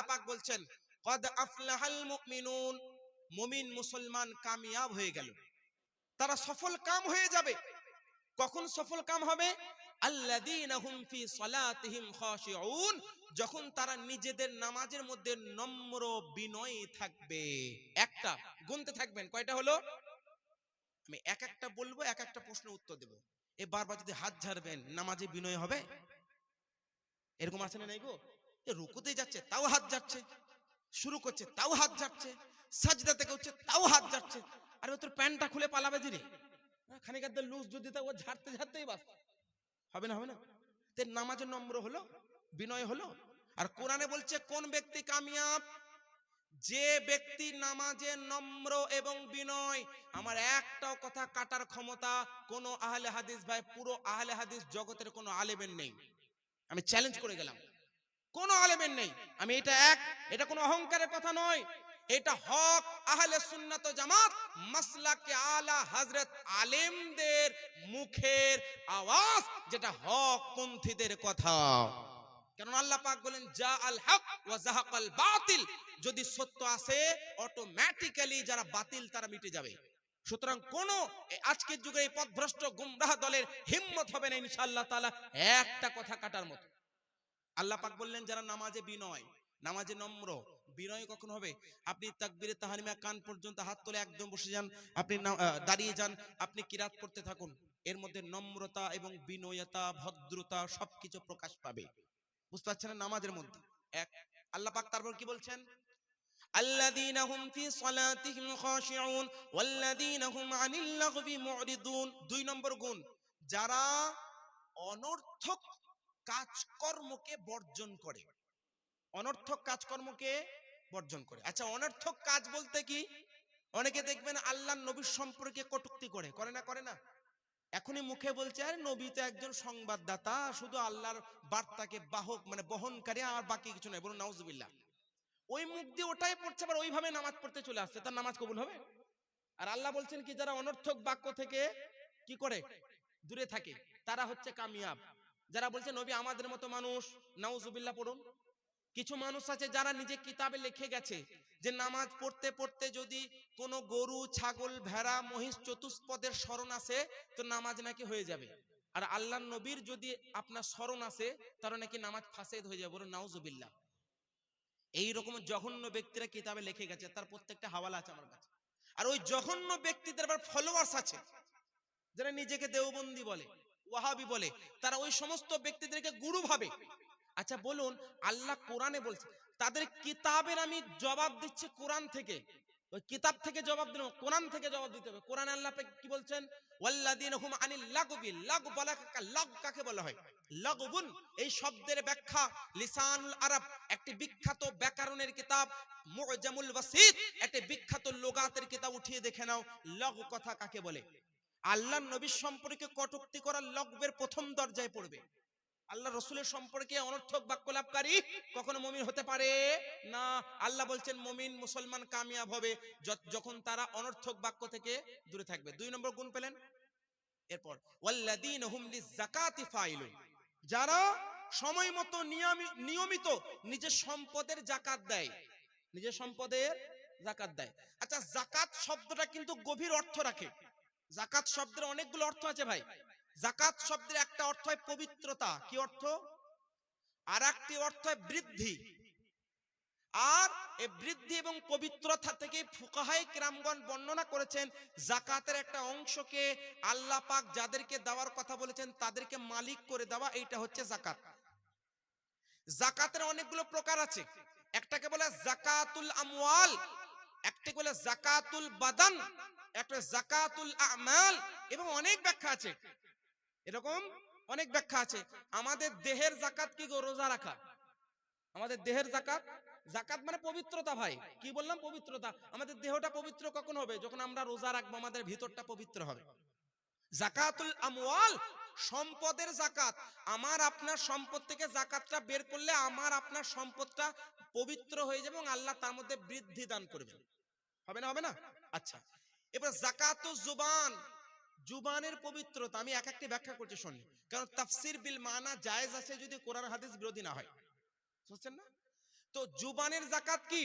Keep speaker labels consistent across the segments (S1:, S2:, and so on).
S1: আল্লাহ পাক বলছেন কদ আফলাহাল মুমিনুন, মুমিন মুসলমান কামিয়াব হয়ে গেল, তারা সফল কাম হয়ে যাবে। কখন সফল কাম হবে? আল্লাযীনা হুম ফি সালাতিহিম খাশিউন, যখন তারা নিজেদের নামাজের মধ্যে নম্র বিনয়ী থাকবে। একটা গুনতে থাকবেন, কয়টা হলো? আমি এক একটা বলবো, এক একটা প্রশ্নের উত্তর দেব। এ বারবার যদি হাত ঝাড়বেন, নামাজে বিনয় হবে? এরকম আছে না নাই গো? এ রুকুতে যাচ্ছে তাও হাত ঝাড়ছে, শুরু করছে তাও হাত ঝাড়ছে, সাজদা থেকে হচ্ছে তাও হাত ঝাড়ছে। আরে ও তোর প্যান্টটা খুলে পালাবে জি রে, খানিকার লুজ যদি তা ও ঝাড়তে ঝাড়তেই বাস। হবে না, হবে না? তে নামাজের নম্র হলো, বিনয় হলো। আর কোরআনে বলছে কোন ব্যক্তি কামিয়াব? যে ব্যক্তি নামাজে নম্র এবং বিনয়। আমার একটাও কথা কাটার ক্ষমতা কোন আহলে হাদিস ভাই, পুরো আহলে হাদিস জগতের কোন আলেমের নেই। আমি চ্যালেঞ্জ করে গেলাম, কোন আলেমের নেই। আমি এটা কোনো অহংকারের কথা নয়, এটা হক আহলে সুন্নাত ও জামাত মাসলাকে আলা হযরত আলেমদের মুখের আওয়াজ, যেটা হক পন্থীদের কথা। কারণ আল্লাহ পাক বলেন জা আল হক ওয়া যাহাকাল বাতিল, যদি সত্য আসে অটোমেটিক্যালি যারা বাতিল তারা মিটে যাবে। সুতরাং কোন আজকের যুগে এই পথভ্রষ্ট গুমরাহ দলের হিম্মত হবে না ইনশাআল্লাহ তাআলা একটা কথা কাটার মতো। আল্লাহ পাক বললেন যারা নামাজে বিনয়, নামাজে নম্র, বিনয় কখন হবে? আপনি তাকবীরে তাহরিমা কান পর্যন্ত হাত তুলে একদম বসে যান, আপনি দাঁড়িয়ে যান, আপনি কিরাত পড়তে থাকুন, এর মধ্যে নম্রতা এবং বিনয়তা, ভদ্রতা সবকিছু প্রকাশ পাবে। বুঝতে পারছেন না? নামাজের মধ্যে এক। আল্লাহ পাক তারপর কি বলছেন? আল্লাযীনা হুম ফি সালাতিহিম খাশিউন ওয়াল্লাযীনা হুম আনিল লাগবি মুরিদুন। দুই নম্বর গুণ, যারা অনর্থক কাজকর্মকে বর্জন করে। অনর্থক কাজকর্মকে বর্জন করে। আচ্ছা, অনর্থক কাজ বলতে কি? অনেকে দেখবেন আল্লাহর নবীর সম্পর্কে কটূক্তি করে, করে না? এখনই মুখে বলছে আরে নবী তো একজন সংবাদদাতা, শুধু আল্লাহর বার্তাকে বাহক মানে বহনকারী, আর বাকি কিছু নয়। বলুন নাউজুবিল্লাহ। ওই মুখ দিয়ে ওটাই পড়ছে, আবার ওইভাবে নামাজ পড়তে চলে আসছে, তার নামাজ কবুল হবে? আর আল্লাহ বলছেন কি, যারা অনর্থক বাক্য থেকে কি করে দূরে থাকে তারা হচ্ছে কামিয়াব। যারা বলছে নবী আমাদের মতো মানুষ, নাউজুবিল্লাহ পড়ুন। কিছু মানুষ আছে যারা নিজে কিতাবে লিখে গেছে যে নামাজ পড়তে পড়তে যদি কোনো গরু, ছাগল, ভেড়া, মহিষ চতুষ্পদের স্মরণ আসে তো নামাজ নাকি হয়ে যাবে। আর আল্লাহর নবীর যদি আপনার স্মরণ আসে তাহলে নাকি নামাজ ফাসেদ হয়ে যাবে। বলুন নাউজুবিল্লাহ। এইরকম জঘন্য ব্যক্তিরা কিতাবে লিখে গেছে, তার প্রত্যেকটা হাওয়ালা আছে আমার কাছে। আর ওই জঘন্য ব্যক্তিদের আবার ফলোয়ার্স আছে, যারা নিজেকে দেওবন্দি বলে, ওয়াহাবি বলে, তারা ওই সমস্ত ব্যক্তিদেরকে গুরু ভাবে। আচ্ছা বলুন, আল্লাহ কোরআনে বলছে, তাদের কিতাবের আমি জবাব দিচ্ছি কোরআন থেকে, ওই কিতাব থেকে জবাব দিন, কোরআন থেকে জবাব দিতে হবে। কোরআন আল্লাহ কি বলছেন? ওয়াল্লাযীনা হুম আনিল লাগবি, লাগ বলা লাগ কাকে বলা হয়? লাগবুন এই শব্দের ব্যাখ্যা লিসানুল আরব, একটি বিখ্যাত ব্যাকরণের কিতাব মুজামুল ওয়াসিত, একটি বিখ্যাত লুগাতের কিতাব উঠিয়ে দেখে নাও লগ কথা কাকে বলে। আল্লাহর নবীর সম্পর্কে কটূক্তি করা লগবের প্রথম দরজায় পড়বে। আল্লাহ রসুলের সম্পর্কে অনর্থক বাক্যলাপকারী কখনো মুমিন হতে পারে না। আল্লাহ বলছেন মুমিন মুসলমান কামিয়াব হবে যখন তারা অনর্থক বাক্য থেকে দূরে থাকবে। দুই নম্বর গুণ পেলেন। এরপর ওয়াল্লাযীনা হুম লিযাকাতি ফাইলুন, যারা সময় মতো নিয়মিত নিজের সম্পদের যাকাত দেয়, নিজের সম্পদের যাকাত দেয়। আচ্ছা, যাকাত শব্দটা কিন্তু গভীর অর্থ রাখে। যাকাত শব্দের অনেকগুলো অর্থ আছে ভাই। যাকাত শব্দের একটা অর্থ হয় পবিত্রতা, কি অর্থ? আর একটি অর্থ হয় বৃদ্ধি। আর এই বৃদ্ধি এবং পবিত্রতা থেকে ফুকাহায়ে কেরামগণ বর্ণনা করেছেন যাকাতের একটা অংশকে আল্লাহ পাক যাদেরকে দেওয়ার কথা বলেছেন তাদেরকে মালিক করে দেওয়া, এইটা হচ্ছে যাকাত। যাকাতের অনেকগুলো প্রকার আছে। একটাকে বলে যাকাতুল আমওয়াল, একটাকে বলে যাকাতুল বাদান, একটা যাকাতুল আমাল, এবং অনেক ব্যাখ্যা আছে। এরকম অনেক ব্যাখ্যা আছে। আমাদের দেহের যাকাত কি গো? রোজা রাখা। আমাদের দেহের যাকাত, যাকাত মানে পবিত্রতা ভাই। কি বললাম? পবিত্রতা। আমাদের দেহটা পবিত্র কখন হবে? যখন আমরা রোজা রাখবো, আমাদের ভিতরটা পবিত্র হবে। যাকাতুল আমওয়াল, সম্পদের যাকাত। আমার আপনার সম্পদ থেকে যাকাতটা বের করলে আমার আপনার সম্পদটা পবিত্র হয়ে যাবে এবং আল্লাহ তার মধ্যে বৃদ্ধি দান করবেন। হবে না? হবে না? আচ্ছা, এবার যাকাতুজ জুবান, জুবানের পবিত্রতা। আমি এক একটি ব্যাখ্যা করছি শুনুন, কারণ তাফসীর বিল মানা জায়েজ আছে যদি কোরআন হাদিস বিরোধী না হয়। বুঝছেন না? তো জুবানের জাকাত কি?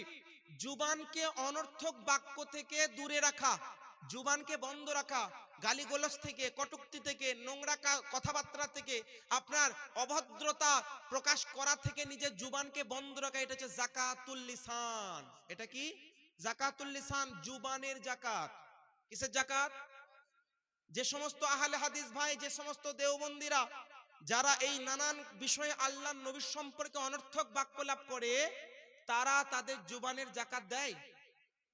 S1: জুবানকে অনর্থক বাক্য থেকে দূরে রাখা, জুবানকে বন্ধ রাখা, গালিগোলজ থেকে, কটূক্তি থেকে, নোংরা কথাবার্তা থেকে, আপনার অভদ্রতা প্রকাশ করা থেকে নিজের জুবানকে বন্ধ রাখা, এটা হচ্ছে যাকাতুল লিসান। এটা কি? যাকাতুল লিসান, জুবানের জাকাত। কিসের জাকাত? যে সমস্ত আহলে হাদিস ভাই, যে সমস্ত দেওবন্দিরা যারা এই নানান বিষয়ে আল্লাহর নবীর সম্পর্কে অনর্থক বাক্য লাভ করে, তারা তাদের জুবানের জাকাত দেয়?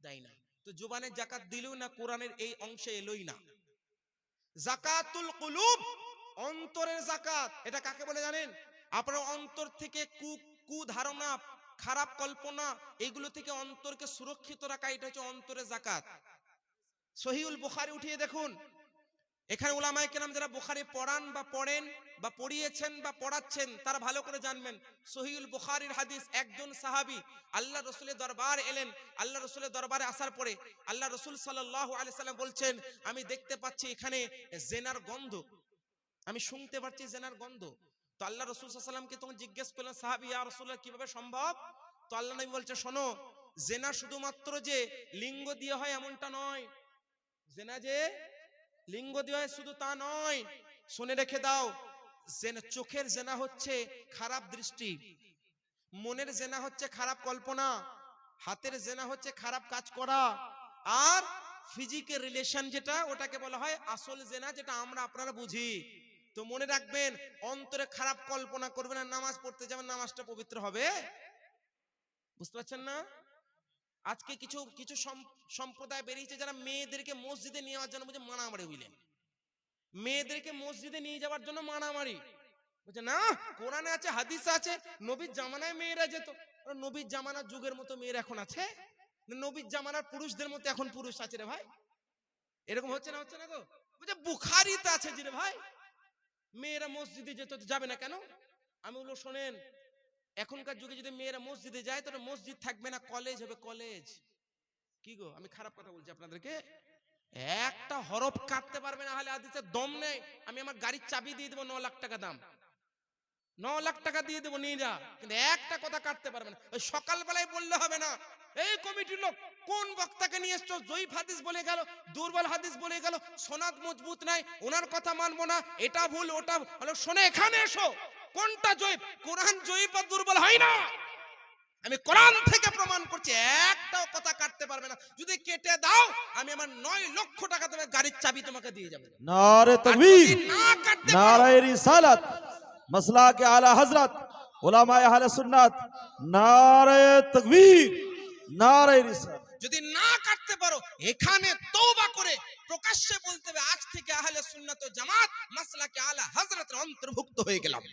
S1: দেয় না। তো জুবানের জাকাত দিলেও না, কোরআনের এই অংশে এলোই না। যাকাতুল কুলুব, অন্তরের জাকাত। এটা কাকে বলে জানেন? আপনার অন্তর থেকে কুধারণা, খারাপ কল্পনা, এগুলো থেকে অন্তরকে সুরক্ষিত রাখা, এটা হচ্ছে অন্তরের জাকাত। সহিহুল বুখারী উঠিয়ে দেখুন, এখানে উলামায়ে কেরাম যারা বুখারী পড়ান বা পড়েন বা পড়িয়েছেন বা পড়াচ্ছেন, তারা ভালো করে জানবেন। সহিহুল বুখারীর হাদিস, একজন সাহাবী আল্লাহ রাসূলের দরবার এলেন। আল্লাহ রাসূলের দরবারে আসার পরে আল্লাহ রাসূল সাল্লাল্লাহু আলাইহি সাল্লাম বলছেন, আমি দেখতে পাচ্ছি এখানে জেনার গন্ধ, আমি শুনতে পাচ্ছি জেনার গন্ধ। তো আল্লাহ রাসূল সাল্লাল্লাহু আলাইহি সাল্লামকে তখন জিজ্ঞেস করলেন সাহাবী, ইয়া রাসূলুল্লাহ, কিভাবে সম্ভব? তো আল্লাহ নবী বলছে, শোনো, জেনা শুধুমাত্র যে লিঙ্গ দিয়ে হয় এমনটা নয়। জেনা যে লিঙ্গ দিয়ে হয় শুধু তা নয়। শুনে রেখে দাও, চোখের জেনা হচ্ছে খারাপ দৃষ্টি, মনের জেনা হচ্ছে খারাপ কল্পনা, হাতের জেনা হচ্ছে খারাপ কাজ করা, আর ফিজিক্যাল রিলেশন যেটা, ওটাকে বলা হয় আসল জেনা, যেটা আমরা আপনারা বুঝি। তো মনে রাখবেন, অন্তরে খারাপ কল্পনা করবেন আর নামাজ পড়তে যাবেন, নামাজটা পবিত্র হবে? বুঝতে পারছেন না? আজকে কিছু কিছু সম্প্রদায় বেরিয়েছে যারা মেয়েদেরকে মসজিদে নিয়ে যাওয়ার জন্য বুঝে মারামারি, বুঝলেন? মেয়েদেরকে মসজিদে নিয়ে যাওয়ার জন্য মারামারি, বলছে না কোরআনে আছে, হাদিসে আছে, নবীর জামানায় মেয়েরা যেত। নবীর জামানার যুগের মতো মেয়ের এখন আছে? নবীর জামানার পুরুষদের মতো এখন পুরুষ আছে রে ভাই? এরকম হচ্ছে না? হচ্ছে না গো? বলছে বুখারীতে আছে যে রে ভাই, মেয়েরা মসজিদে যেত, যাবে না কেন? আমি বললো, শোনেন, এখনকার যুগে যদি মেয়েরা মসজিদে যায়, তাহলে মসজিদ থাকবে না, কলেজ হবে, কলেজ। কি গো, আমি খারাপ কথা বলছি আপনাদেরকে? একটা হরফ কাটতে পারবে না আহলে হাদিসের দম নেই। আমি আমার গাড়ির চাবি দিয়ে দেবো, 9 লাখ টাকা দাম, 9 লাখ টাকা দিয়ে দেবো, নিয়ে যা, কিন্তু একটা কথা কাটতে পারবে না। ওই সকালবেলায় বললে হবে না, এই কমিটির লোক কোন বক্তাকে নিয়ে এসছো, জয়ীফ হাদিস বলে গেল, দুর্বল হাদিস বলে গেল, সনাদ মজবুত নাই, ওনার কথা মানবো না, এটা ভুল ওটা ভালো। শোনে, এখানে এসো, কোনটা জয়ীফ? কোরআন জয়ীফ আর দুর্বল হয় না। আমি কোরআন থেকে প্রমাণ করছি, একটাও কথা কাটতে পারবে না। যদি কেটে দাও, আমি আমার 9 লক্ষ টাকা তোমার গাড়ির চাবি তোমাকে দিয়ে যাবো।
S2: নারে তাকবীর, নারে রিসালাত, মাসলাকে আলা হযরত, উলামায়ে আহলে সুন্নাত, নারে তাকবীর, নারে রিসালাত।
S1: যদি না কাটতে পারো, এখানে তওবা করে প্রকাশ্যে বলতে হবে, আজ থেকে আহলে সুন্নাত ও জামাত মাসলাকে আলা হযরতের অন্তর্ভুক্ত হয়ে গেলাম।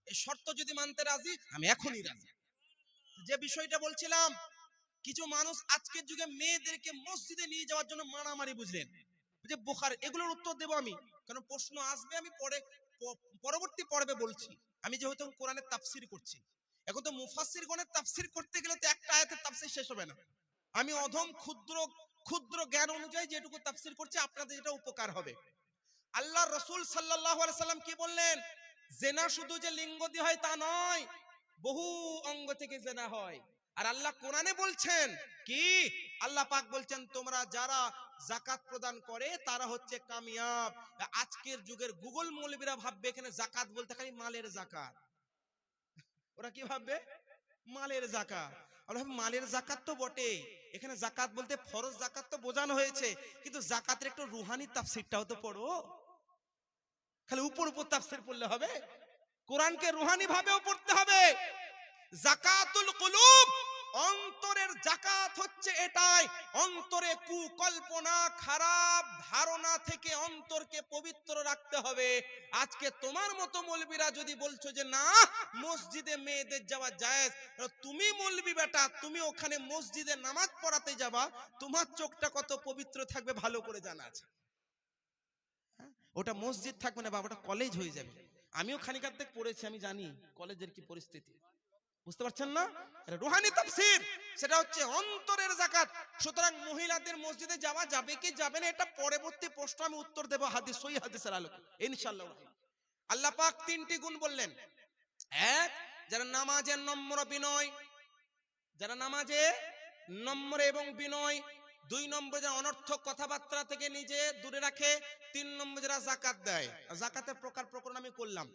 S1: এই শর্ত যদি মানতে রাজি, আমি এখনই রাজি। যে বিষয়টা বলছিলাম, কিছু মানুষ আজকের যুগে মেয়েদেরকে মসজিদে নিয়ে যাওয়ার জন্য মারামারি, বুঝলেন? যে বুখারী, এগুলোর উত্তর দেব আমি, কারণ প্রশ্ন আসবে, আমি পরবর্তী পর্বে বলছি। আমি যেহেতু কোরআনের তাফসীর করছি, এখন তো মুফাসসিরগণের তাফসীর করতে গেলে তো একটা আয়াতের তাফসীর শেষ হবে না। আমি অধম ক্ষুদ্র ক্ষুদ্র জ্ঞান অনুযায়ী যেটুকু তাফসীর করছি, আপনাদের যেটা উপকার হবে। আল্লাহর রাসূল সাল্লাল্লাহু আলাইহি সাল্লাম কি বললেন? জেনা শুধু যে লিঙ্গ দিয়ে হয় তা নয়, বহু অঙ্গ থেকে জেনা হয়। আর আল্লাহ কোরআনে বলছেন কি? আল্লাহ পাক বলছেন, তোমরা যারা যাকাত প্রদান করে তারা হচ্ছে কামিয়াব। আজকের যুগের গুগল মৌলবীরা ভাববে এখানে যাকাত বলতে খালি মালের যাকাত। ওরা কি ভাববে? মালের যাকাত। মালের যাকাত তো বটে, এখানে যাকাত বলতে ফরজ যাকাত তো বোঝানো হয়েছে, কিন্তু যাকাতের একটু রুহানি তাফসীরটাও তো পড়ো। খালি উপর উপর তাফসীর পড়লে হবে? কোরআনকে রুহানি ভাবেও পড়তে হবে। যাকাতুল কুলুব, অন্তরের যাকাত হচ্ছে এটাই, অন্তরে কুকল্পনা, খারাপ ধারণা থেকে অন্তরকে পবিত্র রাখতে হবে। আজকে তোমার মতো মৌলবীরা যদি বলছো যে না মসজিদে মেয়েদের যাওয়া জায়েজ, তুমি মৌলবী বেটা, তুমি ওখানে মসজিদে নামাজ পড়াতে যাবা, তোমার চোখটা কত পবিত্র থাকবে ভালো করে জানা আছে। ওটা মসজিদ থাকবে না বাবা, ওটা কলেজ হয়ে যাবে। আমিও খানিকার থেকে পড়েছি, আমি জানি কলেজের কি পরিস্থিতি। বুঝতে পারছেন না? এটা রুহানি তাফসীর, সেটা হচ্ছে অন্তরের যাকাত। সুতরাং মহিলাদের মসজিদে যাওয়া যাবে কি যাবে না, এটা পরবর্তী প্রশ্ন আমি উত্তর দেব হাদিস, সহিহ হাদিসের আলোকে ইনশাআল্লাহ। আল্লাহ পাক 3টি গুণ বললেন। এক, যারা নামাজের নম্র বিনয়, যারা নামাজে নম্র এবং বিনয়, 2 নম্বর যারা অনর্থক কথাবার্তা থেকে নিজে দূরে রাখে, 3 নম্বর যারা যাকাত দেয়। যাকাতের প্রকার প্রকরণ আমি করলাম।